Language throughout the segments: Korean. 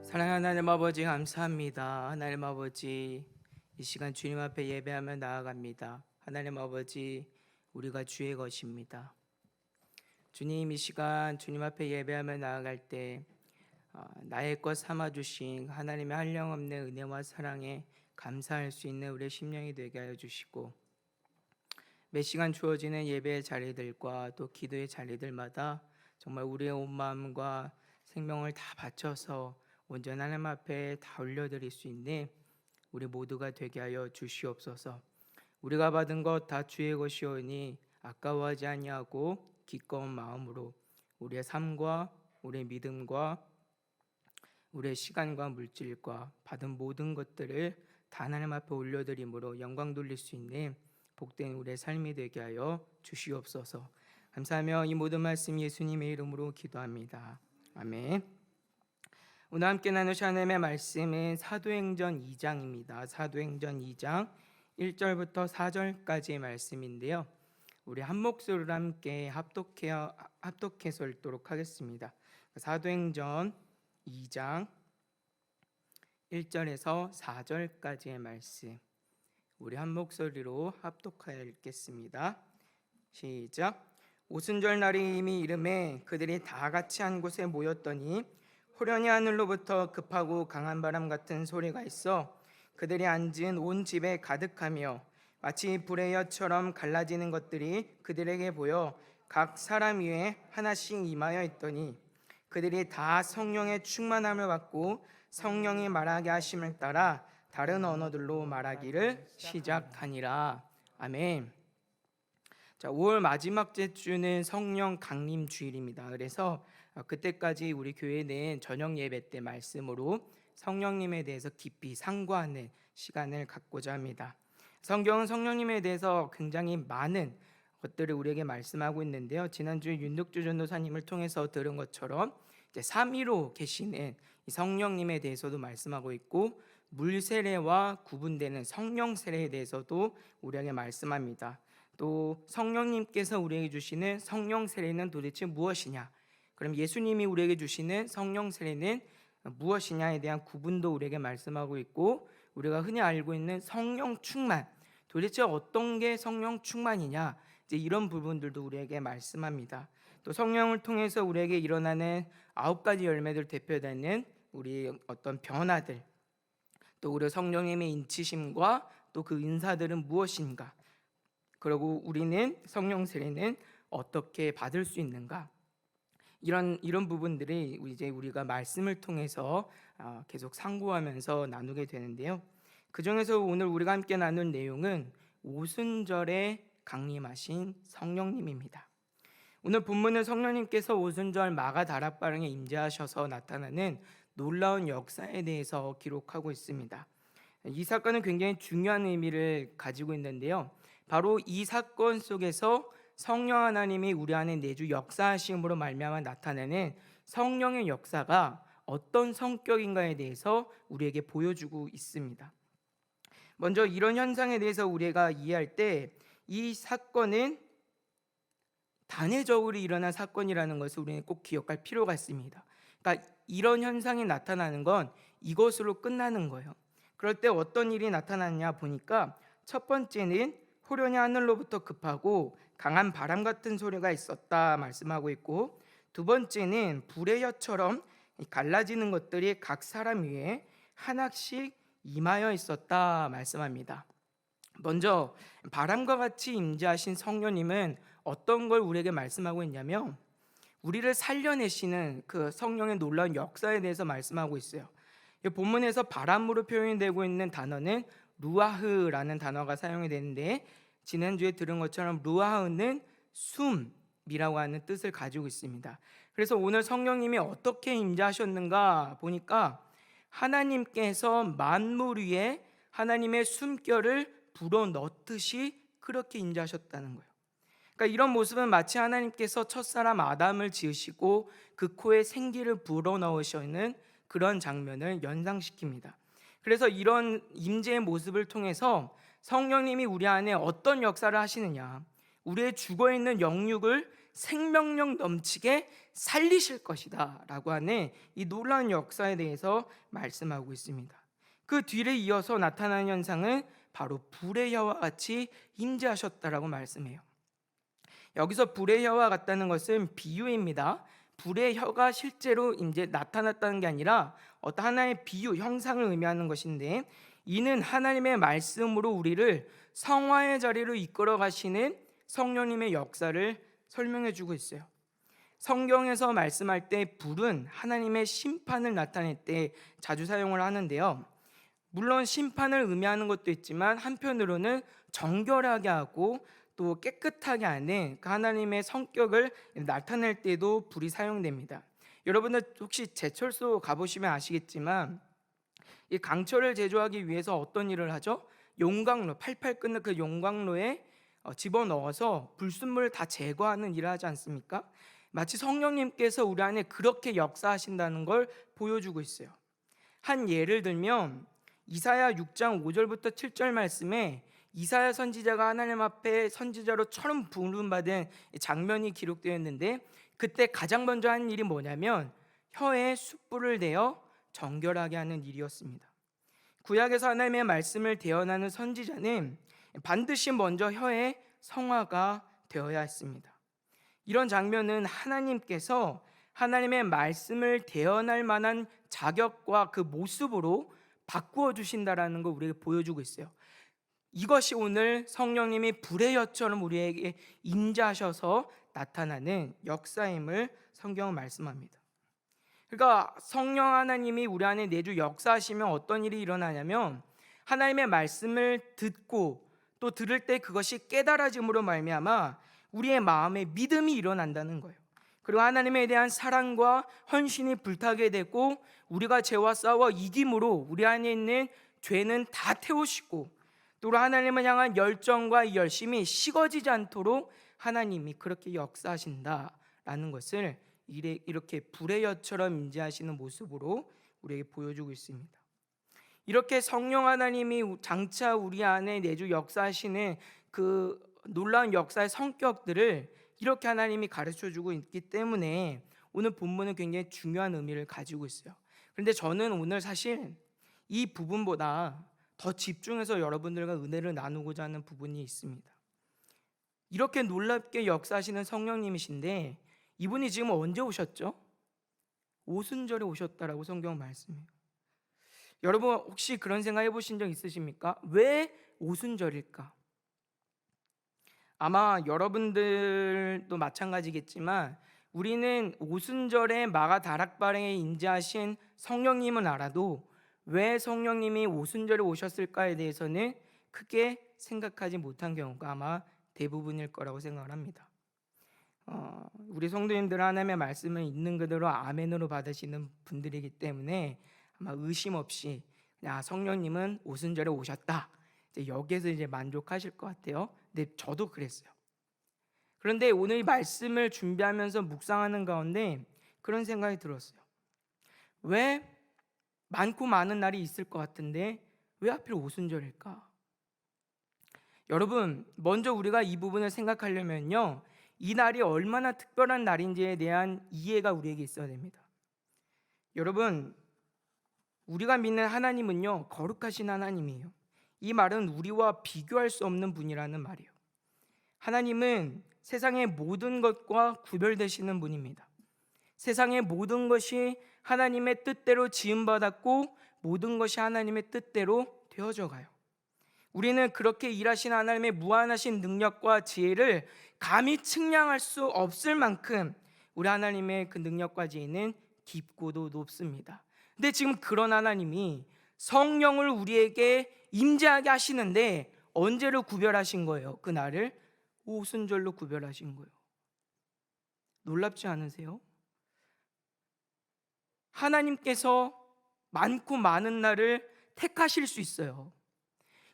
사랑하는 하나님 아버지 감사합니다. 하나님 아버지, 이 시간 주님 앞에 예배하며 나아갑니다. 하나님 아버지, 우리가 주의 것입니다. 주님, 이 시간 주님 앞에 예배하며 나아갈 때 나의 것 삼아주신 하나님의 한량없는 은혜와 사랑에 감사할 수 있는 우리의 심령이 되게 하여 주시고, 매 시간 주어지는 예배의 자리들과 또 기도의 자리들마다 정말 우리의 온 마음과 생명을 다 바쳐서 온전한 하나님 앞에 다 올려드릴 수 있는 우리 모두가 되게 하여 주시옵소서. 우리가 받은 것 다 주의 것이오니 아까워하지 아니하고 기꺼운 마음으로 우리의 삶과 우리의 믿음과 우리의 시간과 물질과 받은 모든 것들을 다 하나님 앞에 올려드림으로 영광 돌릴 수 있는 복된 우리의 삶이 되게 하여 주시옵소서. 감사하며 이 모든 말씀 예수님의 이름으로 기도합니다. 아멘. 오늘 함께 나누실 하나님의 말씀은 사도행전 2장입니다. 사도행전 2장 1절부터 4절까지의 말씀인데요, 우리 한 목소리로 함께 합독해서 읽도록 하겠습니다. 사도행전 2장 1절에서 4절까지의 말씀, 우리 한 목소리로 합독하여 읽겠습니다. 시작. 오순절 날이 이미 이름에 그들이 다 같이 한 곳에 모였더니 호련히 하늘로부터 급하고 강한 바람 같은 소리가 있어 그들이 앉은 온 집에 가득하며 마치 불의 엿처럼 갈라지는 것들이 그들에게 보여 각 사람 위에 하나씩 임하여 있더니 그들이 다 성령의 충만함을 받고 성령이 말하게 하심을 따라 다른 언어들로 말하기를 시작하니라. 아멘. 자, 5월 마지막 주는 성령 강림 주일입니다. 그래서 그때까지 우리 교회는 저녁 예배 때 말씀으로 성령님에 대해서 깊이 상고하는 시간을 갖고자 합니다. 성경은 성령님에 대해서 굉장히 많은 것들을 우리에게 말씀하고 있는데요, 지난주에 윤덕주 전도사님을 통해서 들은 것처럼 이제 삼위로 계시는 이 성령님에 대해서도 말씀하고 있고, 물 세례와 구분되는 성령 세례에 대해서도 우리에게 말씀합니다. 또 성령님께서 우리에게 주시는 성령 세례는 도대체 무엇이냐, 그럼 예수님이 우리에게 주시는 성령 세례는 무엇이냐에 대한 구분도 우리에게 말씀하고 있고, 우리가 흔히 알고 있는 성령 충만, 도대체 어떤 게 성령 충만이냐, 이제 이런 부분들도 우리에게 말씀합니다. 또 성령을 통해서 우리에게 일어나는 9가지 열매들 대표되는 우리 어떤 변화들, 또 우리 성령님의 인치심과 또 그 인사들은 무엇인가, 그리고 우리는 성령 세례는 어떻게 받을 수 있는가, 이런 부분들이 이제 우리가 말씀을 통해서 계속 상고하면서 나누게 되는데요, 그 중에서 오늘 우리가 함께 나눌 내용은 오순절에 강림하신 성령님입니다. 오늘 본문은 성령님께서 오순절 마가 다락방에 임재하셔서 나타나는 놀라운 역사에 대해서 기록하고 있습니다. 이 사건은 굉장히 중요한 의미를 가지고 있는데요, 바로 이 사건 속에서 성령 하나님이 우리 안에 내주 역사하심으로 말미암아 나타내는 성령의 역사가 어떤 성격인가에 대해서 우리에게 보여주고 있습니다. 먼저 이런 현상에 대해서 우리가 이해할 때 이 사건은 단회적으로 일어난 사건이라는 것을 우리는 꼭 기억할 필요가 있습니다. 그러니까 이런 현상이 나타나는 건 이것으로 끝나는 거예요. 그럴 때 어떤 일이 나타났냐 보니까, 첫 번째는 호련히 하늘로부터 급하고 강한 바람 같은 소리가 있었다 말씀하고 있고, 두 번째는 불의 엿처럼 갈라지는 것들이 각 사람 위에 하나씩 임하여 있었다 말씀합니다. 먼저 바람과 같이 임재하신 성령님은 어떤 걸 우리에게 말씀하고 있냐면, 우리를 살려내시는 그 성령의 놀라운 역사에 대해서 말씀하고 있어요. 이 본문에서 바람으로 표현이 되고 있는 단어는 루아흐라는 단어가 사용이 되는데, 지난주에 들은 것처럼 루아흐는 숨이라고 하는 뜻을 가지고 있습니다. 그래서 오늘 성령님이 어떻게 임재하셨는가 보니까, 하나님께서 만물 위에 하나님의 숨결을 불어넣듯이 그렇게 임재하셨다는 거예요. 그러니까 이런 모습은 마치 하나님께서 첫사람 아담을 지으시고 그 코에 생기를 불어넣으시는 그런 장면을 연상시킵니다. 그래서 이런 임재의 모습을 통해서 성령님이 우리 안에 어떤 역사를 하시느냐, 우리의 죽어있는 영육을 생명력 넘치게 살리실 것이다 라고 하는 이 놀라운 역사에 대해서 말씀하고 있습니다. 그 뒤를 이어서 나타나는 현상은 바로 불의 혀와 같이 임재하셨다라고 말씀해요. 여기서 불의 혀와 같다는 것은 비유입니다. 불의 혀가 실제로 이제 나타났다는 게 아니라 어떤 하나의 비유, 형상을 의미하는 것인데, 이는 하나님의 말씀으로 우리를 성화의 자리로 이끌어 가시는 성령님의 역사를 설명해 주고 있어요. 성경에서 말씀할 때 불은 하나님의 심판을 나타낼 때 자주 사용을 하는데요, 물론 심판을 의미하는 것도 있지만 한편으로는 정결하게 하고 또 깨끗하게 하는 그 하나님의 성격을 나타낼 때도 불이 사용됩니다. 여러분들 혹시 제철소 가보시면 아시겠지만 이 강철을 제조하기 위해서 어떤 일을 하죠? 용광로, 팔팔 끓는 그 용광로에 집어넣어서 불순물을 다 제거하는 일을 하지 않습니까? 마치 성령님께서 우리 안에 그렇게 역사하신다는 걸 보여주고 있어요. 한 예를 들면 이사야 6장 5절부터 7절 말씀에 이사야 선지자가 하나님 앞에 선지자로 처음 부름받은 장면이 기록되어 있는데, 그때 가장 먼저 한 일이 뭐냐면 혀에 숯불을 대어 정결하게 하는 일이었습니다. 구약에서 하나님의 말씀을 대언하는 선지자는 반드시 먼저 혀에 성화가 되어야 했습니다. 이런 장면은 하나님께서 하나님의 말씀을 대언할 만한 자격과 그 모습으로 바꾸어 주신다라는 걸 우리에게 보여주고 있어요. 이것이 오늘 성령님이 불의 혀처럼 우리에게 임재하셔서 나타나는 역사임을 성경은 말씀합니다. 그러니까 성령 하나님이 우리 안에 내주 역사하시면 어떤 일이 일어나냐면, 하나님의 말씀을 듣고 또 들을 때 그것이 깨달아짐으로 말미암아 우리의 마음에 믿음이 일어난다는 거예요. 그리고 하나님에 대한 사랑과 헌신이 불타게 되고, 우리가 죄와 싸워 이김으로 우리 안에 있는 죄는 다 태우시고, 또 하나님을 향한 열정과 이 열심이 식어지지 않도록 하나님이 그렇게 역사하신다라는 것을 이렇게 불의 혀처럼 임재하시는 모습으로 우리에게 보여주고 있습니다. 이렇게 성령 하나님이 장차 우리 안에 내주 역사하시는 그 놀라운 역사의 성격들을 이렇게 하나님이 가르쳐주고 있기 때문에 오늘 본문은 굉장히 중요한 의미를 가지고 있어요. 그런데 저는 오늘 사실 이 부분보다 더 집중해서 여러분들과 은혜를 나누고자 하는 부분이 있습니다. 이렇게 놀랍게 역사하시는 성령님이신데 이분이 지금 언제 오셨죠? 오순절에 오셨다라고 성경 말씀해요. 여러분 혹시 그런 생각 해보신 적 있으십니까? 왜 오순절일까? 아마 여러분들도 마찬가지겠지만 우리는 오순절에 마가 다락방에 임재하신 성령님은 알아도 왜 성령님이 오순절에 오셨을까에 대해서는 크게 생각하지 못한 경우가 아마 대부분일 거라고 생각을 합니다. 우리 성도님들 하나님의 말씀을 있는 그대로 아멘으로 받으시는 분들이기 때문에 아마 의심 없이 성령님은 오순절에 오셨다, 여기에서 이제 만족하실 것 같아요. 근데 저도 그랬어요. 그런데 오늘 이 말씀을 준비하면서 묵상하는 가운데 그런 생각이 들었어요. 왜 많고 많은 날이 있을 것 같은데 왜 하필 오순절일까? 여러분 먼저 우리가 이 부분을 생각하려면요, 이 날이 얼마나 특별한 날인지에 대한 이해가 우리에게 있어야 됩니다. 여러분 우리가 믿는 하나님은요 거룩하신 하나님이에요. 이 말은 우리와 비교할 수 없는 분이라는 말이에요. 하나님은 세상의 모든 것과 구별되시는 분입니다. 세상의 모든 것이 하나님의 뜻대로 지음받았고 모든 것이 하나님의 뜻대로 되어져 가요. 우리는 그렇게 일하신 하나님의 무한하신 능력과 지혜를 감히 측량할 수 없을 만큼 우리 하나님의 그 능력과 지혜는 깊고도 높습니다. 근데 지금 그런 하나님이 성령을 우리에게 임재하게 하시는데 언제로 구별하신 거예요? 그날을 오순절로 구별하신 거예요. 놀랍지 않으세요? 하나님께서 많고 많은 날을 택하실 수 있어요.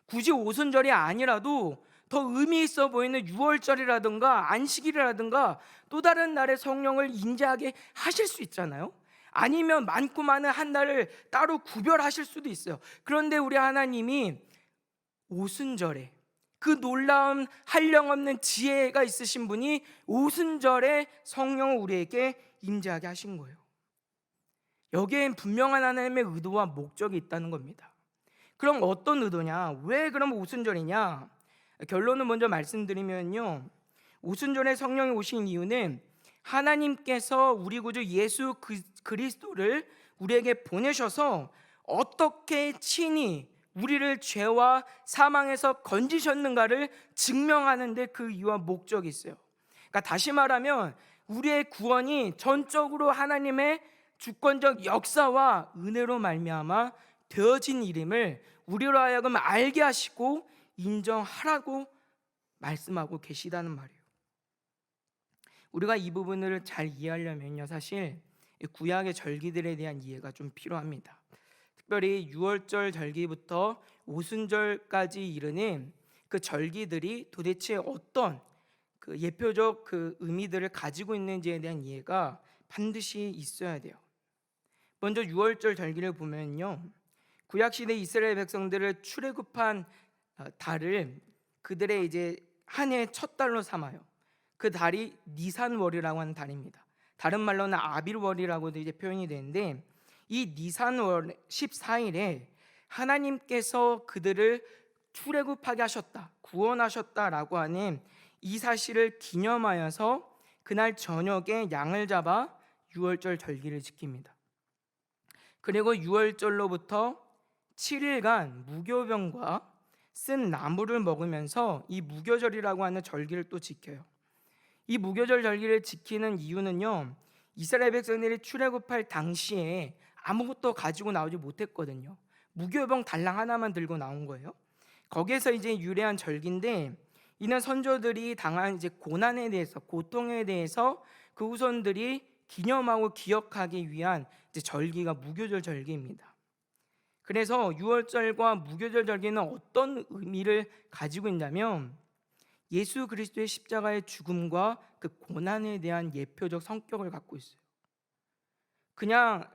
굳이 오순절이 아니라도 더 의미 있어 보이는 6월절이라든가 안식일이라든가 또 다른 날에 성령을 임재하게 하실 수 있잖아요. 아니면 많고 많은 한 날을 따로 구별하실 수도 있어요. 그런데 우리 하나님이 오순절에 그 놀라운 한량없는 지혜가 있으신 분이 오순절에 성령을 우리에게 임재하게 하신 거예요. 여기엔 분명한 하나님의 의도와 목적이 있다는 겁니다. 그럼 어떤 의도냐? 왜 그럼 오순절이냐? 결론을 먼저 말씀드리면요, 오순절에 성령이 오신 이유는 하나님께서 우리 구주 예수 그리스도를 우리에게 보내셔서 어떻게 친히 우리를 죄와 사망에서 건지셨는가를 증명하는 데 그 이유와 목적이 있어요. 그러니까 다시 말하면 우리의 구원이 전적으로 하나님의 주권적 역사와 은혜로 말미암아 되어진 일임을 우리로 하여금 알게 하시고 인정하라고 말씀하고 계시다는 말이에요. 우리가 이 부분을 잘 이해하려면요, 사실 구약의 절기들에 대한 이해가 좀 필요합니다. 특별히 유월절 절기부터 오순절까지 이르는 그 절기들이 도대체 어떤 그 예표적 그 의미들을 가지고 있는지에 대한 이해가 반드시 있어야 돼요. 먼저 유월절 절기를 보면요, 구약 시대 이스라엘 백성들을 출애굽한 달을 그들의 이제 한 해의 첫 달로 삼아요. 그 달이 니산월이라고 하는 달입니다. 다른 말로는 아빌월이라고도 이제 표현이 되는데, 이 니산월 14일에 하나님께서 그들을 출애굽하게 하셨다, 구원하셨다라고 하는 이 사실을 기념하여서 그날 저녁에 양을 잡아 유월절 절기를 지킵니다. 그리고 유월절로부터 7일간 무교병과 쓴 나무를 먹으면서 이 무교절이라고 하는 절기를 또 지켜요. 이 무교절 절기를 지키는 이유는요, 이스라엘 백성들이 출애굽할 당시에 아무것도 가지고 나오지 못했거든요. 무교병 달랑 하나만 들고 나온 거예요. 거기에서 이제 유래한 절기인데, 이는 선조들이 당한 이제 고난에 대해서, 고통에 대해서 그 후손들이 기념하고 기억하기 위한 이제 절기가 무교절 절기입니다. 그래서 유월절과 무교절 절기는 어떤 의미를 가지고 있냐면, 예수 그리스도의 십자가의 죽음과 그 고난에 대한 예표적 성격을 갖고 있어요. 그냥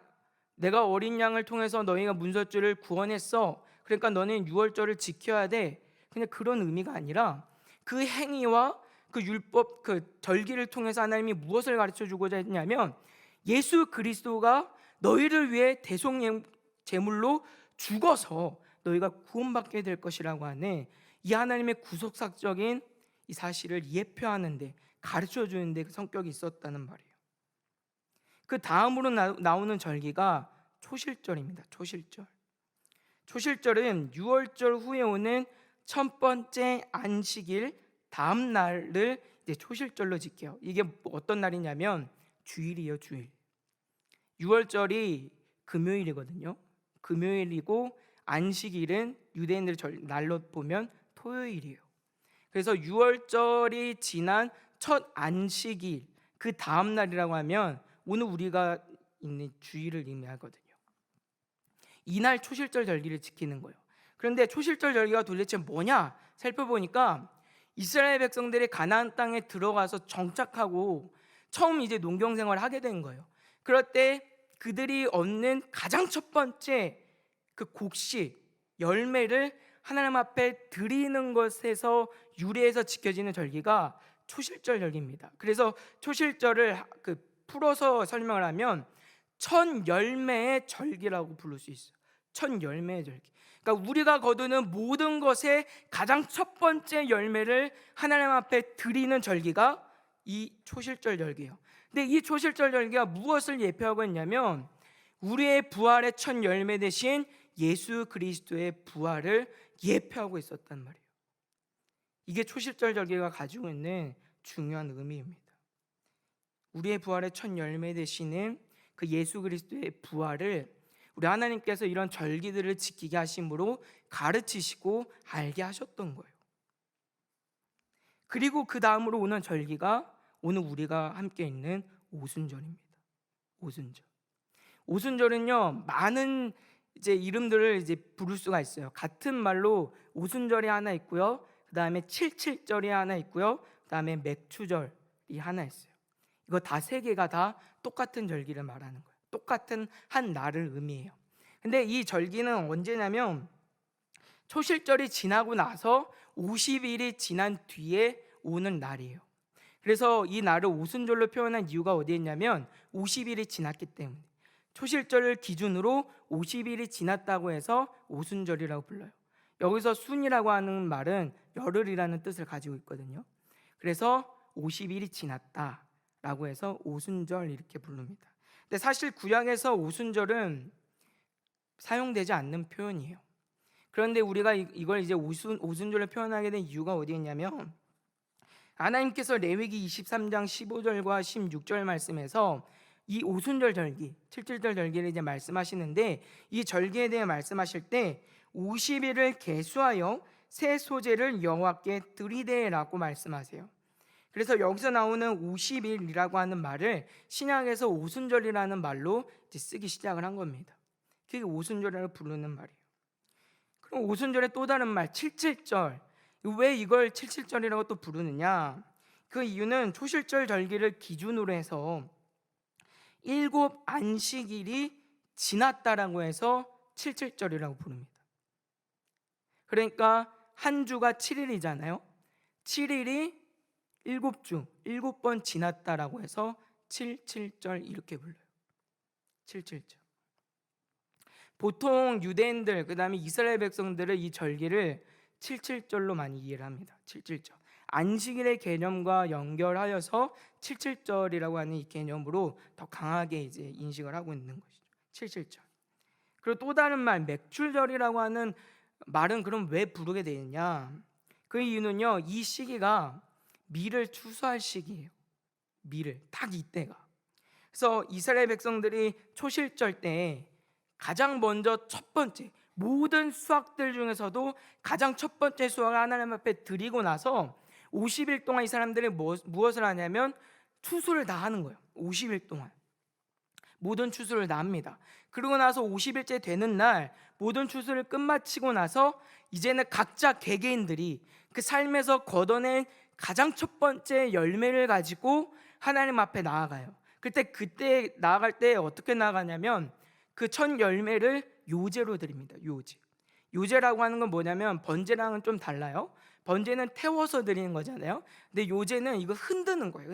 내가 어린 양을 통해서 너희가 문설주를 구원했어, 그러니까 너는 유월절을 지켜야 돼, 그냥 그런 의미가 아니라 그 행위와 그 율법, 그 절기를 통해서 하나님이 무엇을 가르쳐 주고자 했냐면, 예수 그리스도가 너희를 위해 대속 제물로 죽어서 너희가 구원받게 될 것이라고 하는 이 하나님의 구속사적인 이 사실을 예표하는데, 가르쳐 주는데 그 성격이 있었다는 말이에요. 그 다음으로 나오는 절기가 초실절입니다. 초실절. 초실절은 유월절 후에 오는 첫 번째 안식일 다음 날을 이제 초실절로 지켜요. 이게 어떤 날이냐면 주일이에요, 주일. 유월절이 금요일이거든요. 금요일이고 안식일은 유대인들 날로 보면 토요일이에요. 그래서 유월절이 지난 첫 안식일 그 다음 날이라고 하면 오늘 우리가 있는 주일을 의미하거든요. 이날 초실절 절기를 지키는 거예요. 그런데 초실절 절기가 도대체 뭐냐 살펴보니까, 이스라엘 백성들이 가나안 땅에 들어가서 정착하고 처음 이제 농경 생활을 하게 된 거예요. 그럴 때 그들이 얻는 가장 첫 번째 그 곡식, 열매를 하나님 앞에 드리는 것에서 유래해서 지켜지는 절기가 초실절 절기입니다. 그래서 초실절을 풀어서 설명을 하면 첫 열매의 절기라고 부를 수 있어요. 첫 열매의 절기. 그러니까 우리가 거두는 모든 것의 가장 첫 번째 열매를 하나님 앞에 드리는 절기가 이 초실절 절기예요. 근데 이 초실절 절기가 무엇을 예표하고 있냐면, 우리의 부활의 첫 열매 대신 예수 그리스도의 부활을 예표하고 있었단 말이에요. 이게 초실절 절기가 가지고 있는 중요한 의미입니다. 우리의 부활의 첫 열매 되시는 그 예수 그리스도의 부활을 우리 하나님께서 이런 절기들을 지키게 하심으로 가르치시고 알게 하셨던 거예요. 그리고 그 다음으로 오는 절기가 오늘 우리가 함께 있는 오순절입니다. 오순절. 오순절은요, 많은 이제 이름들을 이제 부를 수가 있어요. 같은 말로 오순절이 하나 있고요, 그 다음에 칠칠절이 하나 있고요, 그 다음에 맥추절이 하나 있어요. 이거 다 세 개가 다 똑같은 절기를 말하는 거예요. 똑같은 한 날을 의미해요. 근데 이 절기는 언제냐면 초실절이 지나고 나서 50일이 지난 뒤에 오는 날이에요. 그래서 이 날을 오순절로 표현한 이유가 어디에 있냐면 50일이 지났기 때문에, 초실절을 기준으로 50일이 지났다고 해서 오순절이라고 불러요. 여기서 순이라고 하는 말은 열흘이라는 뜻을 가지고 있거든요. 그래서 50일이 지났다라고 해서 오순절 이렇게 부릅니다. 근데 사실 구약에서 오순절은 사용되지 않는 표현이에요. 그런데 우리가 이걸 이제 오순절로 표현하게 된 이유가 어디에 있냐면, 하나님께서 레위기 23장 15절과 16절 말씀에서 이 오순절 절기, 칠칠절 절기를 이제 말씀하시는데, 이 절기에 대해 말씀하실 때 50일을 계수하여 새 소재를 여호와께 드리되라고 말씀하세요. 그래서 여기서 나오는 50일이라고 하는 말을 신약에서 오순절이라는 말로 이제 쓰기 시작을 한 겁니다. 그게 오순절이라고 부르는 말이에요. 그럼 오순절의 또 다른 말, 칠칠절. 왜 이걸 칠칠절이라고 또 부르느냐? 그 이유는 초실절 절기를 기준으로 해서 7 안식일이 지났다라고 해서 칠칠절이라고 부릅니다. 그러니까 한 주가 7일이잖아요. 7일이 7주, 7번 지났다라고 해서 칠칠절 이렇게 불러요. 칠칠절. 보통 유대인들, 그 다음에 이스라엘 백성들은 이 절기를 칠칠절로 많이 이해를 합니다. 칠칠절. 안식일의 개념과 연결하여서 칠칠절이라고 하는 이 개념으로 더 강하게 이제 인식을 하고 있는 것이죠. 칠칠절. 그리고 또 다른 말, 맥출절이라고 하는 말은 그럼 왜 부르게 되느냐? 그 이유는요, 이 시기가 밀을 추수할 시기예요. 밀을, 딱 이때가. 그래서 이스라엘 백성들이 초실절 때 가장 먼저 첫 번째, 모든 수확들 중에서도 가장 첫 번째 수확을 하나님 앞에 드리고 나서 50일 동안 이 사람들이 무엇을 하냐면 추수를 다 하는 거예요. 50일 동안 모든 추수를 다 합니다. 그러고 나서 50일째 되는 날 모든 추수를 끝마치고 나서 이제는 각자 개개인들이 그 삶에서 걷어낸 가장 첫 번째 열매를 가지고 하나님 앞에 나아가요. 그때 나아갈 때 어떻게 나아가냐면 그 첫 열매를 요제로 드립니다. 요제라고 하는 건 뭐냐면, 번제랑은 좀 달라요. 번제는 태워서 드리는 거잖아요. 근데 요제는 이거 흔드는 거예요.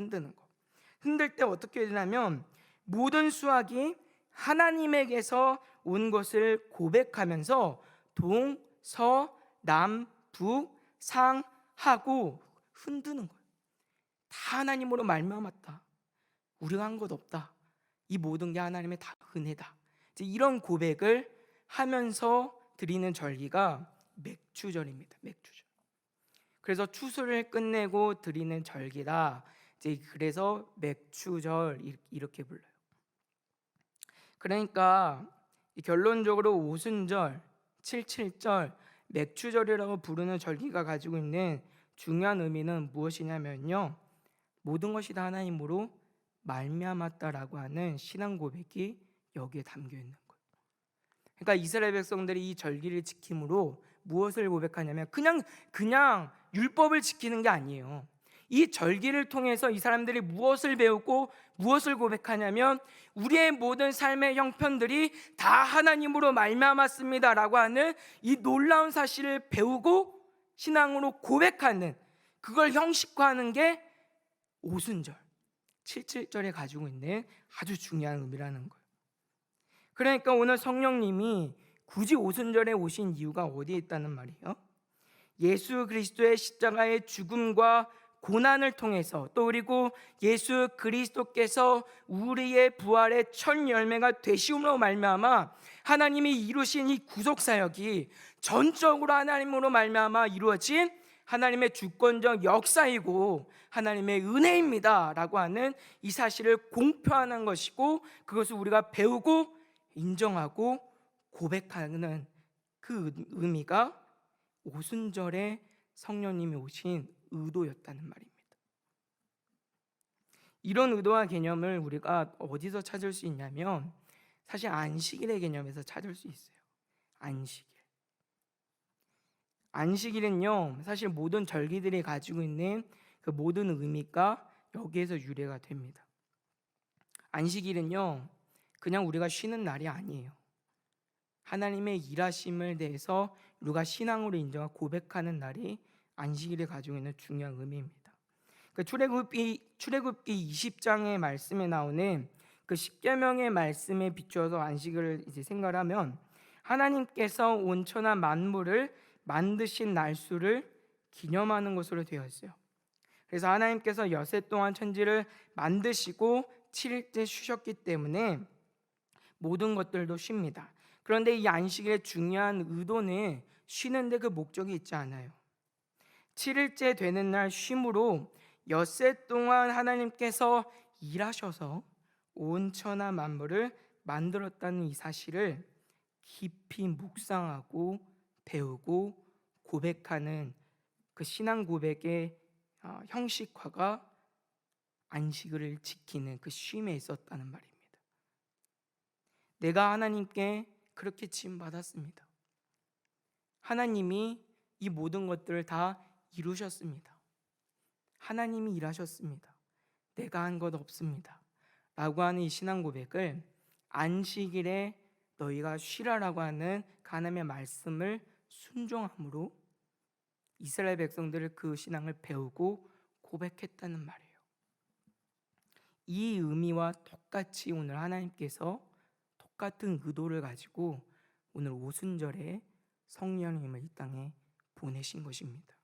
흔들 때 어떻게 되냐면 모든 수확이 하나님에게서 온 것을 고백하면서 동, 서, 남, 북, 상 하고 흔드는 거예요. 다 하나님으로 말미암았다. 우리가 한 것 없다. 이 모든 게 하나님의 다 은혜다. 이런 고백을 하면서 드리는 절기가 맥추절입니다. 맥추절. 그래서 추수를 끝내고 드리는 절기다. 그래서 맥추절 이렇게 불러요. 그러니까 결론적으로 오순절, 칠칠절, 맥추절이라고 부르는 절기가 가지고 있는 중요한 의미는 무엇이냐면요, 모든 것이 다 하나님으로 말미암았다라고 하는 신앙 고백이 여기에 담겨 있는 거예요. 그러니까 이스라엘 백성들이 이 절기를 지킴으로 무엇을 고백하냐면 그냥 율법을 지키는 게 아니에요. 이 절기를 통해서 이 사람들이 무엇을 배우고 무엇을 고백하냐면 우리의 모든 삶의 형편들이 다 하나님으로 말미암았습니다라고 하는 이 놀라운 사실을 배우고 신앙으로 고백하는, 그걸 형식화하는 게 오순절, 칠칠절에 가지고 있는 아주 중요한 의미라는 거예요. 그러니까 오늘 성령님이 굳이 오순절에 오신 이유가 어디에 있다는 말이에요? 예수 그리스도의 십자가의 죽음과 고난을 통해서, 또 그리고 예수 그리스도께서 우리의 부활의 첫 열매가 되시움으로 말미암아 하나님이 이루신 이 구속 사역이 전적으로 하나님으로 말미암아 이루어진 하나님의 주권적 역사이고 하나님의 은혜입니다라고 하는 이 사실을 공표하는 것이고, 그것을 우리가 배우고 인정하고 고백하는 그 의미가 오순절에 성령님이 오신 의도였다는 말입니다. 이런 의도와 개념을 우리가 어디서 찾을 수 있냐면 사실 안식일의 개념에서 찾을 수 있어요. 안식일은요, 사실 모든 절기들이 가지고 있는 그 모든 의미가 여기에서 유래가 됩니다. 안식일은요, 그냥 우리가 쉬는 날이 아니에요. 하나님의 일하심을 대해서 우리가 신앙으로 인정하고 고백하는 날이 안식일이 가지고 있는 중요한 의미입니다. 그 출애굽기 20장의 말씀에 나오는 그 10계명의 말씀에 비추어서 안식일을 이제 생각하면 하나님께서 온천한 만물을 만드신 날수를 기념하는 것으로 되어 있어요. 그래서 하나님께서 엿새 동안 천지를 만드시고 7일째 쉬셨기 때문에 모든 것들도 쉽니다. 그런데 이 안식일의 중요한 의도는 쉬는데 그 목적이 있지 않아요. 7일째 되는 날 쉼으로 엿새 동안 하나님께서 일하셔서 온천한 만물을 만들었다는 이 사실을 깊이 묵상하고 배우고 고백하는 그 신앙 고백의 형식화가 안식일을 지키는 그 쉼에 있었다는 말입니다. 내가 하나님께 그렇게 지음받았습니다. 하나님이 이 모든 것들을 다 이루셨습니다. 하나님이 일하셨습니다. 내가 한 것 없습니다. 라고 하는 이 신앙 고백을 안식일에 너희가 쉬라라고 하는 하나님의 말씀을 순종함으로 이스라엘 백성들을 그 신앙을 배우고 고백했다는 말이에요. 이 의미와 똑같이 오늘 하나님께서 똑같은 의도를 가지고 오늘 오순절에 성령님을 이 땅에 보내신 것입니다.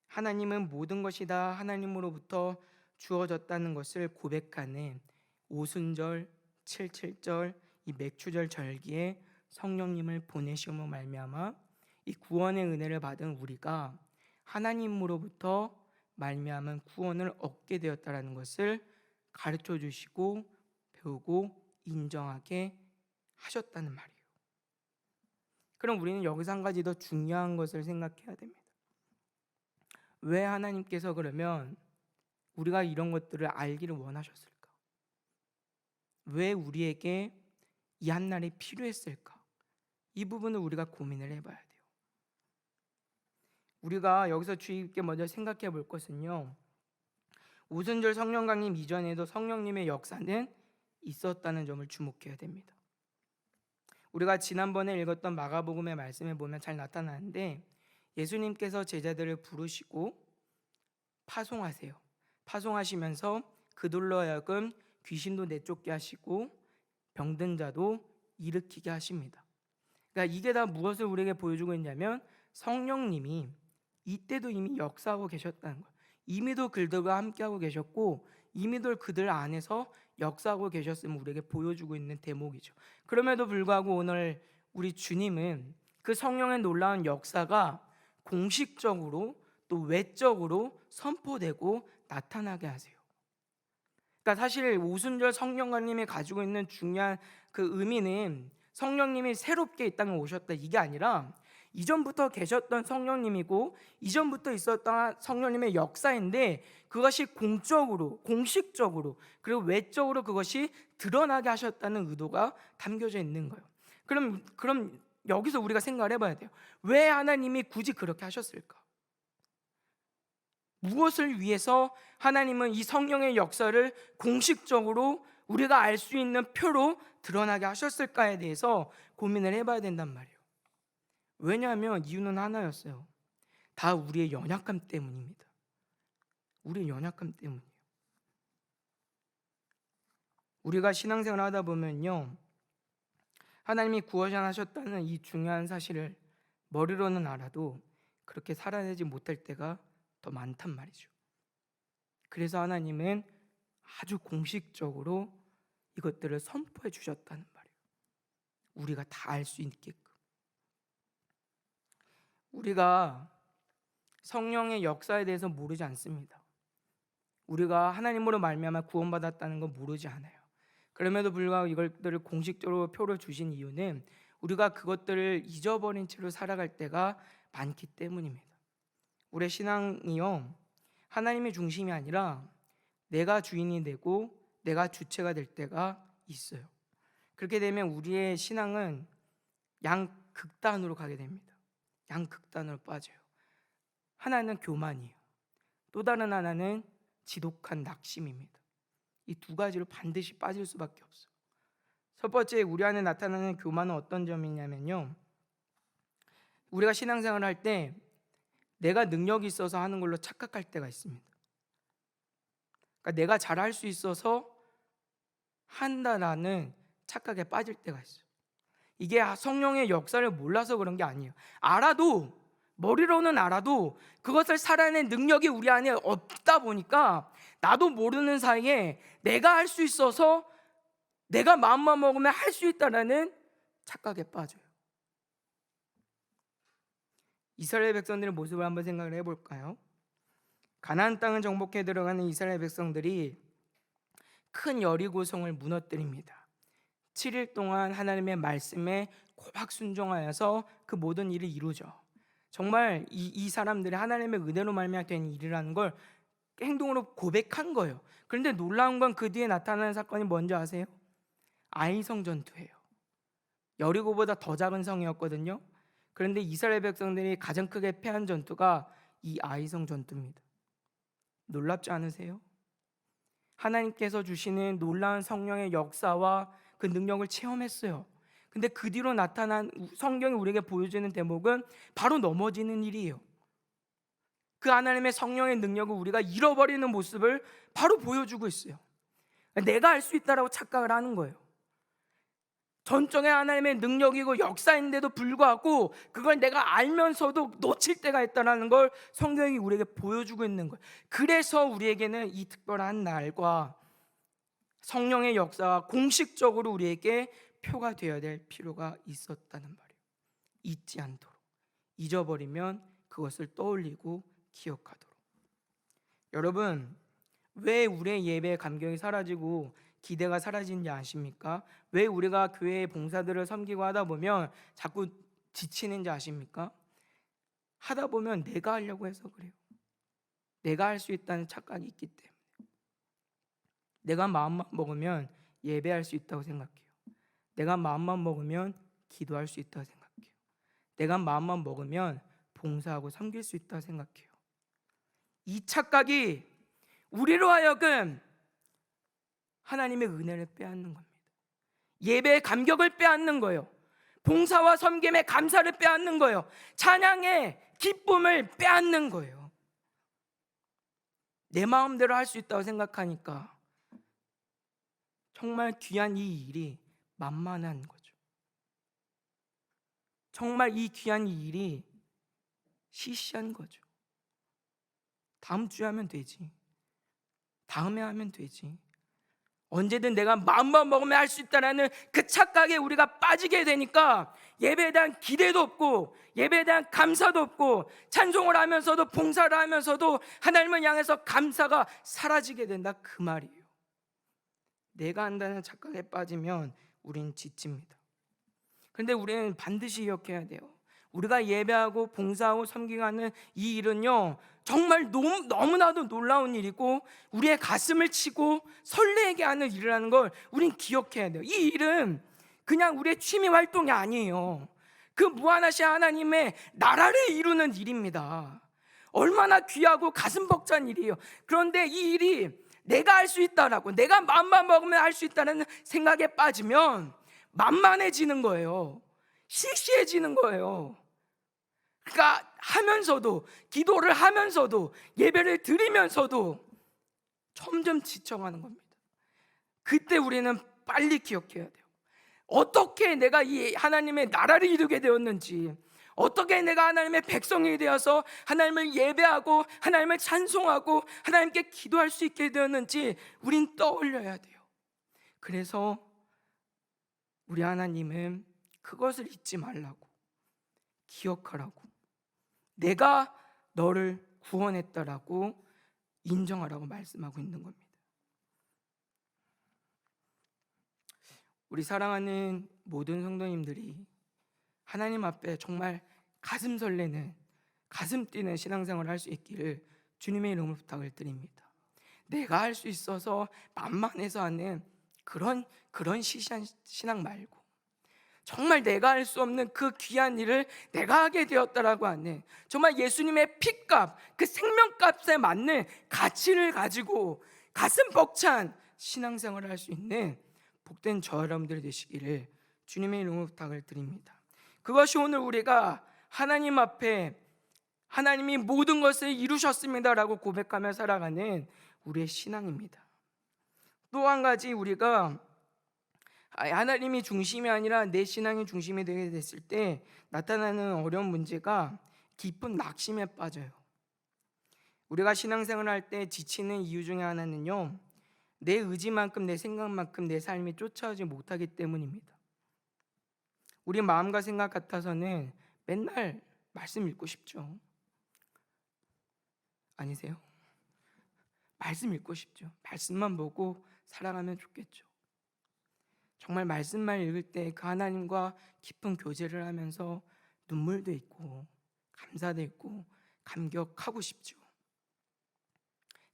하나님은 모든 것이 다 하나님으로부터 주어졌다는 것을 고백하는 오순절, 칠칠절, 이 맥추절 절기에 성령님을 보내심으로 말미암아 이 구원의 은혜를 받은 우리가 하나님으로부터 말미암은 구원을 얻게 되었다라는 것을 가르쳐 주시고 배우고 인정하게 하셨다는 말이에요. 그럼 우리는 여기서 한 가지 더 중요한 것을 생각해야 됩니다. 왜 하나님께서 그러면 우리가 이런 것들을 알기를 원하셨을까? 왜 우리에게 이 한 날이 필요했을까? 이 부분을 우리가 고민을 해봐야 돼요. 우리가 여기서 주의 깊게 먼저 생각해 볼 것은요, 오순절 성령 강림 이전에도 성령님의 역사는 있었다는 점을 주목해야 됩니다. 우리가 지난번에 읽었던 마가복음의 말씀에 보면 잘 나타나는데 예수님께서 제자들을 부르시고 파송하세요. 파송하시면서 그들로 하여금 귀신도 내쫓게 하시고 병든 자도 일으키게 하십니다. 그러니까 이게 다 무엇을 우리에게 보여주고 있냐면 성령님이 이때도 이미 역사하고 계셨다는 거예요. 이미도 그들과 함께하고 계셨고 이미도 그들 안에서 역사하고 계셨음을 우리에게 보여주고 있는 대목이죠. 그럼에도 불구하고 오늘 우리 주님은 그 성령의 놀라운 역사가 공식적으로 또 외적으로 선포되고 나타나게 하세요. 그러니까 사실 오순절 성령 강림이 가지고 있는 중요한 그 의미는 성령님이 새롭게 이 땅에 오셨다 이게 아니라 이전부터 계셨던 성령님이고 이전부터 있었던 성령님의 역사인데 그것이 공적으로 공식적으로 그리고 외적으로 그것이 드러나게 하셨다는 의도가 담겨져 있는 거예요. 그럼 여기서 우리가 생각을 해봐야 돼요. 왜 하나님이 굳이 그렇게 하셨을까? 무엇을 위해서 하나님은 이 성령의 역사를 공식적으로 우리가 알 수 있는 표로 드러나게 하셨을까에 대해서 고민을 해봐야 된단 말이에요. 왜냐하면 이유는 하나였어요. 다 우리의 연약함 때문입니다. 우리의 연약함 때문이에요. 우리가 신앙생활 하다 보면요, 하나님이 구원하셨다는 이 중요한 사실을 머리로는 알아도 그렇게 살아내지 못할 때가 더 많단 말이죠. 그래서 하나님은 아주 공식적으로 이것들을 선포해 주셨다는 말이에요. 우리가 다 알 수 있게끔. 우리가 성령의 역사에 대해서 모르지 않습니다. 우리가 하나님으로 말미암아 구원받았다는 건 모르지 않아요. 그럼에도 불구하고 이것들을 공식적으로 표를 주신 이유는 우리가 그것들을 잊어버린 채로 살아갈 때가 많기 때문입니다. 우리의 신앙이요, 하나님의 중심이 아니라 내가 주인이 되고 내가 주체가 될 때가 있어요. 그렇게 되면 우리의 신앙은 양극단으로 가게 됩니다. 양극단으로 빠져요. 하나는 교만이에요. 또 다른 하나는 지독한 낙심입니다. 이 두 가지로 반드시 빠질 수밖에 없어요. 첫 번째, 우리 안에 나타나는 교만은 어떤 점이냐면요, 우리가 신앙생활을 할 때 내가 능력이 있어서 하는 걸로 착각할 때가 있습니다. 그러니까 내가 잘할 수 있어서 한다라는 착각에 빠질 때가 있어요. 이게 성령의 역사를 몰라서 그런 게 아니에요. 알아도, 머리로는 알아도 그것을 살아낸 능력이 우리 안에 없다 보니까 나도 모르는 사이에 내가 할 수 있어서, 내가 마음만 먹으면 할 수 있다라는 착각에 빠져요. 이스라엘 백성들의 모습을 한번 생각을 해볼까요? 가나안 땅을 정복해 들어가는 이스라엘 백성들이 큰 여리고성을 무너뜨립니다. 7일 동안 하나님의 말씀에 고박 순종하여서 그 모든 일을 이루죠. 정말 이 사람들이 하나님의 은혜로 말미암아 된 일이라는 걸 행동으로 고백한 거예요. 그런데 놀라운 건 그 뒤에 나타나는 사건이 뭔지 아세요? 아이성 전투예요. 여리고보다 더 작은 성이었거든요. 그런데 이스라엘 백성들이 가장 크게 패한 전투가 이 아이성 전투입니다. 놀랍지 않으세요? 하나님께서 주시는 놀라운 성령의 역사와 그 능력을 체험했어요. 근데 그 뒤로 나타난 성경이 우리에게 보여주는 대목은 바로 넘어지는 일이에요. 그 하나님의 성령의 능력을 우리가 잃어버리는 모습을 바로 보여주고 있어요. 내가 할 수 있다라고 착각을 하는 거예요. 전적인 하나님의 능력이고 역사인데도 불구하고 그걸 내가 알면서도 놓칠 때가 있다는 걸 성경이 우리에게 보여주고 있는 거예요. 그래서 우리에게는 이 특별한 날과 성령의 역사가 공식적으로 우리에게 표가 되어야 될 필요가 있었다는 말이에요. 잊지 않도록, 잊어버리면 그것을 떠올리고 기억하도록. 여러분, 왜 우리의 예배의 감격이 사라지고 기대가 사라지는지 아십니까? 왜 우리가 교회의 봉사들을 섬기고 하다 보면 자꾸 지치는지 아십니까? 하다 보면 내가 하려고 해서 그래요. 내가 할 수 있다는 착각이 있기 때문에. 내가 마음만 먹으면 예배할 수 있다고 생각해요. 내가 마음만 먹으면 기도할 수 있다고 생각해요. 내가 마음만 먹으면 봉사하고 섬길 수 있다고 생각해요. 이 착각이 우리로 하여금 하나님의 은혜를 빼앗는 겁니다. 예배의 감격을 빼앗는 거예요. 봉사와 섬김의 감사를 빼앗는 거예요. 찬양의 기쁨을 빼앗는 거예요. 내 마음대로 할 수 있다고 생각하니까 정말 귀한 이 일이 만만한 거죠. 정말 이 귀한 이 일이 시시한 거죠. 다음 주에 하면 되지, 다음에 하면 되지, 언제든 내가 마음만 먹으면 할 수 있다는 그 착각에 우리가 빠지게 되니까 예배에 대한 기대도 없고 예배에 대한 감사도 없고 찬송을 하면서도 봉사를 하면서도 하나님을 향해서 감사가 사라지게 된다, 그 말이에요. 내가 한다는 착각에 빠지면 우리는 지칩니다. 그런데 우리는 반드시 기억해야 돼요. 우리가 예배하고 봉사하고 섬기고 하는 이 일은요, 정말 너무나도 놀라운 일이고 우리의 가슴을 치고 설레게 하는 일이라는 걸 우린 기억해야 돼요. 이 일은 그냥 우리의 취미 활동이 아니에요. 그 무한하신 하나님의 나라를 이루는 일입니다. 얼마나 귀하고 가슴 벅찬 일이에요. 그런데 이 일이 내가 할 수 있다라고, 내가 마음만 먹으면 할 수 있다는 생각에 빠지면 만만해지는 거예요. 시시해지는 거예요. 그러니까 하면서도, 기도를 하면서도, 예배를 드리면서도 점점 지쳐가는 겁니다. 그때 우리는 빨리 기억해야 돼요. 어떻게 내가 이 하나님의 나라를 이루게 되었는지, 어떻게 내가 하나님의 백성이 되어서 하나님을 예배하고 하나님을 찬송하고 하나님께 기도할 수 있게 되었는지 우린 떠올려야 돼요. 그래서 우리 하나님은 그것을 잊지 말라고, 기억하라고, 내가 너를 구원했다라고 인정하라고 말씀하고 있는 겁니다. 우리 사랑하는 모든 성도님들이 하나님 앞에 정말 가슴 설레는, 가슴 뛰는 신앙생활을 할 수 있기를 주님의 이름으로 부탁을 드립니다. 내가 할 수 있어서 만만해서 하는 그런 시시한 신앙 말고, 정말 내가 할 수 없는 그 귀한 일을 내가 하게 되었다라고 하는, 정말 예수님의 피값, 그 생명값에 맞는 가치를 가지고 가슴 벅찬 신앙생활을 할 수 있는 복된 저 여러분들이 되시기를 주님의 이름으로 부탁을 드립니다. 그것이 오늘 우리가 하나님 앞에 하나님이 모든 것을 이루셨습니다라고 고백하며 살아가는 우리의 신앙입니다. 또 한 가지, 우리가 하나님이 중심이 아니라 내 신앙이 중심이 되게 됐을 때 나타나는 어려운 문제가 깊은 낙심에 빠져요. 우리가 신앙생활을 할 때 지치는 이유 중에 하나는요, 내 의지만큼, 내 생각만큼 내 삶이 쫓아오지 못하기 때문입니다. 우리 마음과 생각 같아서는 맨날 말씀 읽고 싶죠. 아니세요? 말씀 읽고 싶죠. 말씀만 보고 살아가면 좋겠죠. 정말 말씀만 읽을 때 그 하나님과 깊은 교제를 하면서 눈물도 있고 감사도 있고 감격하고 싶죠.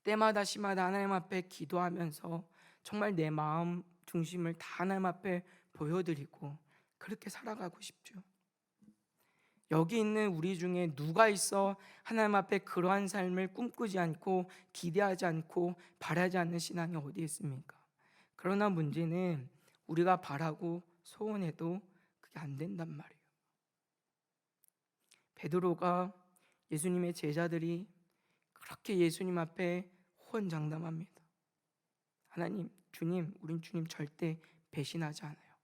때마다 시마다 하나님 앞에 기도하면서 정말 내 마음 중심을 다 하나님 앞에 보여드리고 그렇게 살아가고 싶죠. 여기 있는 우리 중에 누가 있어 하나님 앞에 그러한 삶을 꿈꾸지 않고 기대하지 않고 바라지 않는 신앙이 어디 있습니까? 그러나 문제는 우리가 바라고 소원해도 그게 안 된단 말이에요. 베드로가 예수님의 제자들이 그렇게 예수님 앞에 호언장담합니다. 하나님, 주님, 우린 주님 절대 배신하지 않아요.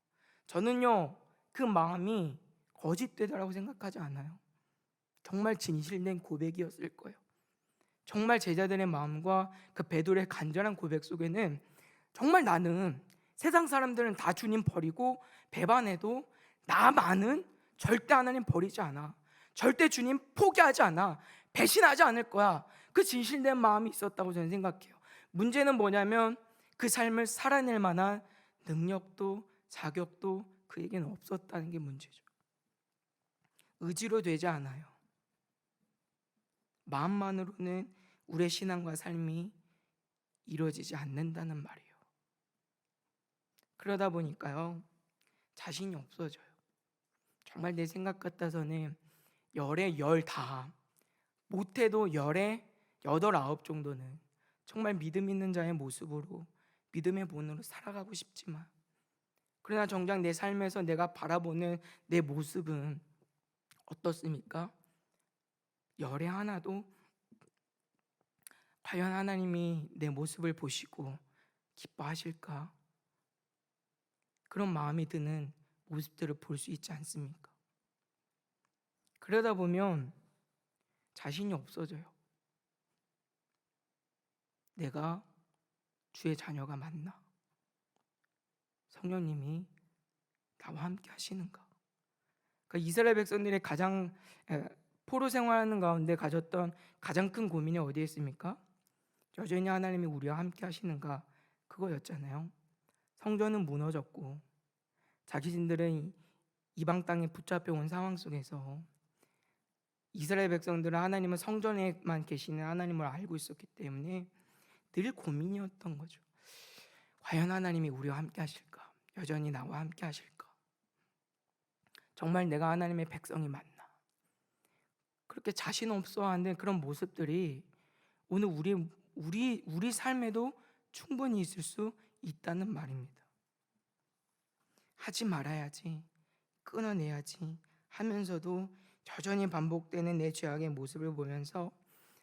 저는요, 그 마음이 거짓되다라고 생각하지 않아요. 정말 진실된 고백이었을 거예요. 정말 제자들의 마음과 그 베드로의 간절한 고백 속에는 정말 나는 세상 사람들은 다 주님 버리고 배반해도 나만은 절대 하나님 버리지 않아. 절대 주님 포기하지 않아. 배신하지 않을 거야. 그 진실된 마음이 있었다고 저는 생각해요. 문제는 뭐냐면 그 삶을 살아낼 만한 능력도 자격도 그에게는 없었다는 게 문제죠. 의지로 되지 않아요. 마음만으로는 우리의 신앙과 삶이 이루어지지 않는다는 말이에요. 그러다 보니까요, 자신이 없어져요. 정말 내 생각 같아서는 열에 열 다, 못해도 열에 8, 9 정도는 정말 믿음 있는 자의 모습으로, 믿음의 본으로 살아가고 싶지만, 그러나 정작 내 삶에서 내가 바라보는 내 모습은 어떻습니까? 열의 하나도 과연 하나님이 내 모습을 보시고 기뻐하실까? 그런 마음이 드는 모습들을 볼 수 있지 않습니까? 그러다 보면 자신이 없어져요. 내가 주의 자녀가 맞나? 성령님이 나와 함께 하시는가? 그러니까 이스라엘 백성들이 가장 포로 생활하는 가운데 가졌던 가장 큰 고민이 어디에 있습니까? 여전히 하나님이 우리와 함께 하시는가? 그거였잖아요. 성전은 무너졌고 자기들은 이방 땅에 붙잡혀 온 상황 속에서 이스라엘 백성들은 하나님은 성전에만 계시는 하나님을 알고 있었기 때문에 늘 고민이었던 거죠. 과연 하나님이 우리와 함께 하실까? 여전히 나와 함께 하실까? 정말 내가 하나님의 백성이 맞나? 그렇게 자신 없어하는 그런 모습들이 오늘 우리 삶에도 충분히 있을 수 있다는 말입니다. 하지 말아야지, 끊어내야지 하면서도 여전히 반복되는 내 죄악의 모습을 보면서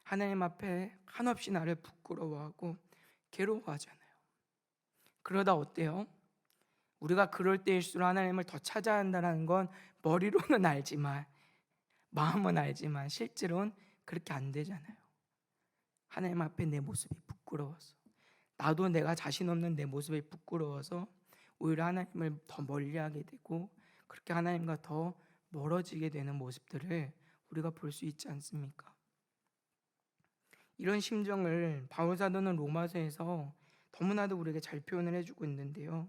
하나님 앞에 한없이 나를 부끄러워하고 괴로워하잖아요. 그러다 어때요? 우리가 그럴 때일수록 하나님을 더 찾아야 한다는 건 머리로는 알지만, 마음은 알지만 실제로는 그렇게 안 되잖아요. 하나님 앞에 내 모습이 부끄러워서, 나도 내가 자신 없는 내 모습이 부끄러워서 오히려 하나님을 더 멀리하게 되고 그렇게 하나님과 더 멀어지게 되는 모습들을 우리가 볼 수 있지 않습니까? 이런 심정을 바울 사도는 로마서에서 너무나도 우리에게 잘 표현을 해주고 있는데요,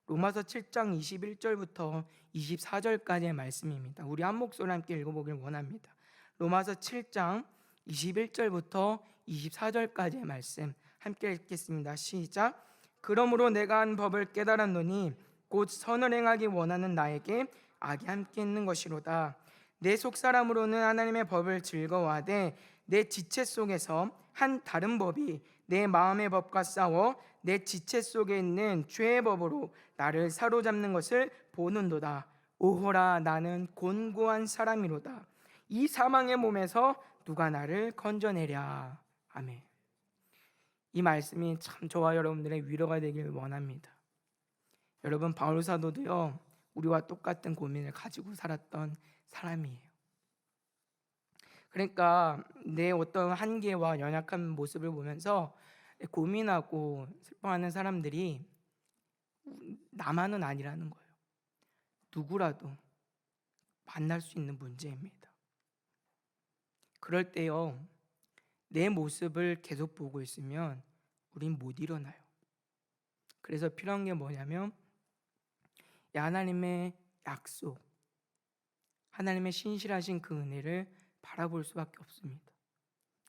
로마서 7장 21절부터 24절까지의 말씀입니다. 우리 한 목소리 함께 읽어보길 원합니다. 로마서 7장 21절부터 24절까지의 말씀 함께 읽겠습니다. 시작. 그러므로 내가 한 법을 깨달았노니 곧 선을 행하기 원하는 나에게 악이 함께 있는 것이로다. 내 속사람으로는 하나님의 법을 즐거워하되 내 지체 속에서 한 다른 법이 내 마음의 법과 싸워 내 지체 속에 있는 죄의 법으로 나를 사로잡는 것을 보는도다. 오호라, 나는 곤고한 사람이로다. 이 사망의 몸에서 누가 나를 건져내랴. 아멘. 이 말씀이 참 저와 여러분들의 위로가 되길 원합니다. 여러분, 바울 사도도요, 우리와 똑같은 고민을 가지고 살았던 사람이에요. 그러니까 내 어떤 한계와 연약한 모습을 보면서 고민하고 슬퍼하는 사람들이 나만은 아니라는 거예요. 누구라도 만날 수 있는 문제입니다. 그럴 때요, 내 모습을 계속 보고 있으면 우린 못 일어나요. 그래서 필요한 게 뭐냐면 하나님의 약속, 하나님의 신실하신 그 은혜를 바라볼 수밖에 없습니다.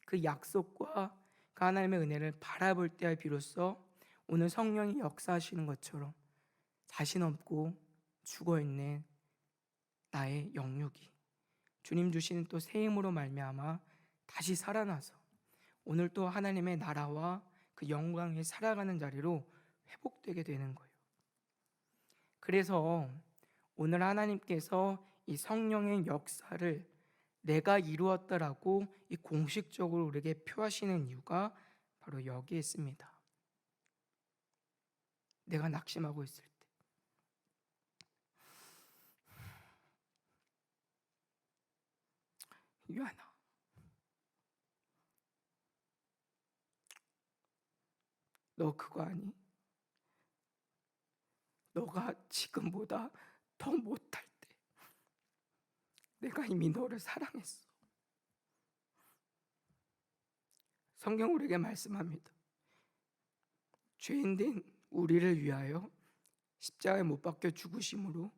그 약속과 그 하나님의 은혜를 바라볼 때에 비로소 오늘 성령이 역사하시는 것처럼 자신 없고 죽어있는 나의 영육이 주님 주시는 또 새 힘으로 말미암아 다시 살아나서 오늘 또 하나님의 나라와 그 영광에 살아가는 자리로 회복되게 되는 거예요. 그래서 오늘 하나님께서 이 성령의 역사를 내가 이루었다라고 이 공식적으로 우리에게 표하시는 이유가 바로 여기에 있습니다. 내가 낙심하고 있을 때, 유한아, 너 그거 아니? 너가 지금보다 더 못할 때 내가 이미 너를 사랑했어. 성경 우리에게 말씀합니다. 죄인된 우리를 위하여 십자가에 못 박혀 죽으심으로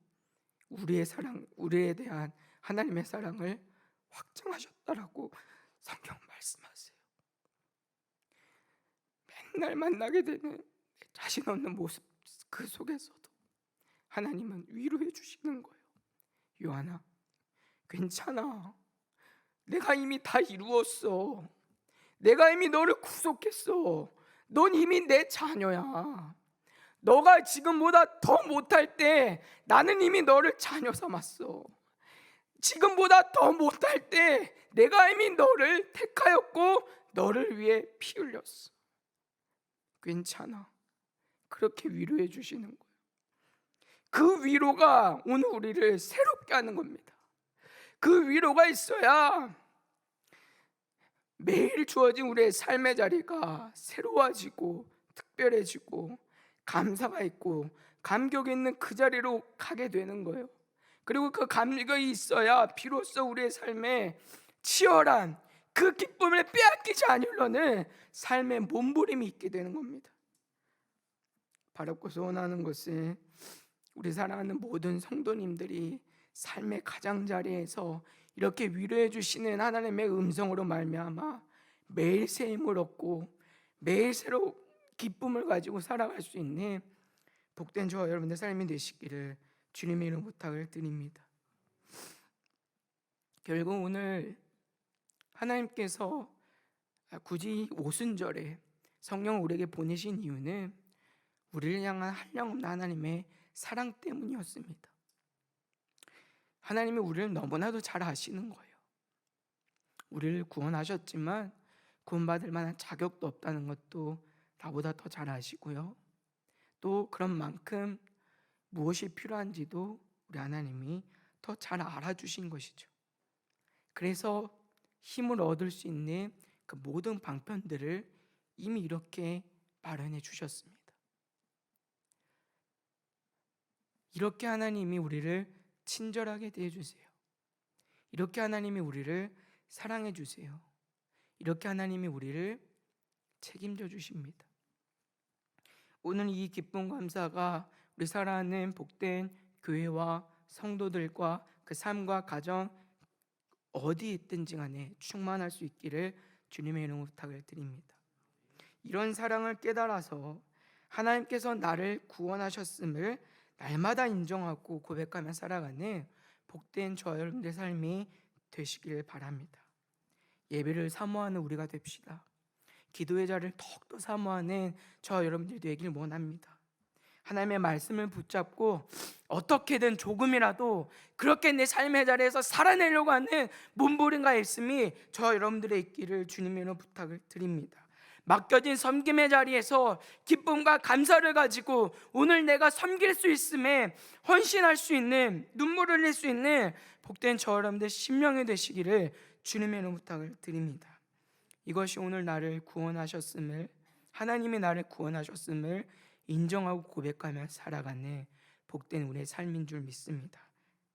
우리의 사랑, 우리에 대한 하나님의 사랑을 확증하셨다라고 성경 말씀하세요. 맨날 만나게 되는 내 자신 없는 모습 그 속에서도 하나님은 위로해 주시는 거예요. 요한아, 괜찮아. 내가 이미 다 이루었어. 내가 이미 너를 구속했어. 넌 이미 내 자녀야. 너가 지금보다 더 못할 때 나는 이미 너를 자녀 삼았어. 지금보다 더 못할 때 내가 이미 너를 택하였고 너를 위해 피 흘렸어. 괜찮아. 그렇게 위로해 주시는 거예요. 그 위로가 오늘 우리를 새롭게 하는 겁니다. 그 위로가 있어야 매일 주어진 우리의 삶의 자리가 새로워지고 특별해지고 감사가 있고 감격이 있는 그 자리로 가게 되는 거예요. 그리고 그 감격이 있어야 비로소 우리의 삶에 치열한 그 기쁨을 빼앗기지 않으려는 삶의 몸부림이 있게 되는 겁니다. 바랍고 소원하는 것은 우리 사랑하는 모든 성도님들이 삶의 가장자리에서 이렇게 위로해 주시는 하나님의 음성으로 말미암아 매일 새 힘을 얻고 매일 새로 기쁨을 가지고 살아갈 수 있는 복된 저와 여러분의 삶이 되시기를 주님의 이름 부탁을 드립니다. 결국 오늘 하나님께서 굳이 오순절에 성령을 우리에게 보내신 이유는 우리를 향한 한량없는 하나님의 사랑 때문이었습니다. 하나님이 우리를 너무나도 잘 아시는 거예요. 우리를 구원하셨지만 구원받을 만한 자격도 없다는 것도 나보다 더 잘 아시고요. 또 그런 만큼 무엇이 필요한지도 우리 하나님이 더 잘 알아주신 것이죠. 그래서 힘을 얻을 수 있는 그 모든 방편들을 이미 이렇게 마련해 주셨습니다. 이렇게 하나님이 우리를 친절하게 대해주세요. 이렇게 하나님이 우리를 사랑해 주세요. 이렇게 하나님이 우리를 책임져 주십니다. 오늘 이 기쁨 감사가 우리 사랑하는 복된 교회와 성도들과 그 삶과 가정 어디 있든지 간에 충만할 수 있기를 주님의 이름으로 부탁을 드립니다. 이런 사랑을 깨달아서 하나님께서 나를 구원하셨음을 날마다 인정하고 고백하며 살아가는 복된 저와 여러분들의 삶이 되시길 바랍니다. 예배를 사모하는 우리가 됩시다. 기도의 자리를 더욱더 사모하는 저와 여러분들이 되길 원합니다. 하나님의 말씀을 붙잡고 어떻게든 조금이라도 그렇게 내 삶의 자리에서 살아내려고 하는 몸부림과 열심이 저 여러분들의 있기를 주님으로 부탁을 드립니다. 맡겨진 섬김의 자리에서 기쁨과 감사를 가지고 오늘 내가 섬길 수 있음에 헌신할 수 있는, 눈물을 흘릴 수 있는 복된 저 여러분들 심령이 되시기를 주님의 부탁을 드립니다. 이것이 오늘 나를 구원하셨음을, 하나님이 나를 구원하셨음을 인정하고 고백하며 살아가는 복된 우리의 삶인 줄 믿습니다.